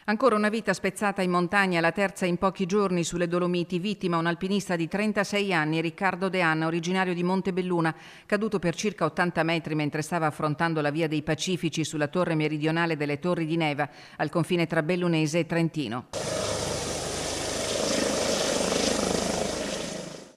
Ancora una vita spezzata in montagna, la terza in pochi giorni sulle Dolomiti, vittima un alpinista di 36 anni, Riccardo De Anna, originario di Montebelluna, caduto per circa 80 metri mentre stava affrontando la via dei Pacifici sulla torre meridionale delle Torri di Neva, al confine tra Bellunese e Trentino.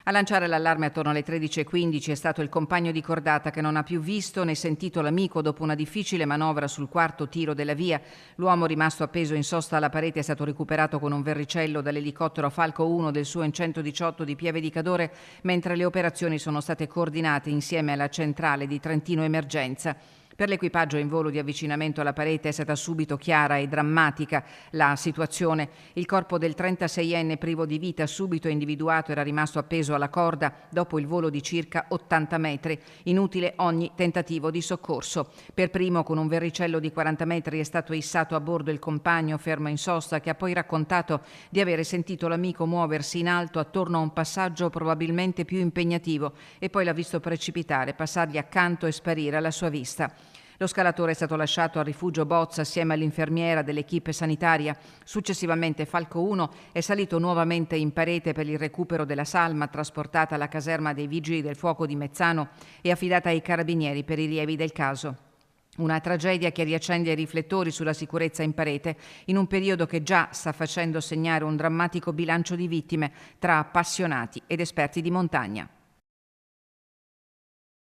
A lanciare l'allarme attorno alle 13:15 è stato il compagno di cordata che non ha più visto né sentito l'amico dopo una difficile manovra sul quarto tiro della via. L'uomo rimasto appeso in sosta alla parete è stato recuperato con un verricello dall'elicottero Falco 1 del Su 118 di Pieve di Cadore, mentre le operazioni sono state coordinate insieme alla centrale di Trentino Emergenza. Per l'equipaggio in volo di avvicinamento alla parete è stata subito chiara e drammatica la situazione. Il corpo del 36enne privo di vita, subito individuato, era rimasto appeso alla corda dopo il volo di circa 80 metri. Inutile ogni tentativo di soccorso. Per primo, con un verricello di 40 metri, è stato issato a bordo il compagno fermo in sosta, che ha poi raccontato di avere sentito l'amico muoversi in alto attorno a un passaggio probabilmente più impegnativo e poi l'ha visto precipitare, passargli accanto e sparire alla sua vista. Lo scalatore è stato lasciato al rifugio Boz assieme all'infermiera dell'equipe sanitaria. Successivamente Falco 1 è salito nuovamente in parete per il recupero della salma, trasportata alla caserma dei Vigili del Fuoco di Mezzano e affidata ai carabinieri per i rilievi del caso. Una tragedia che riaccende i riflettori sulla sicurezza in parete in un periodo che già sta facendo segnare un drammatico bilancio di vittime tra appassionati ed esperti di montagna.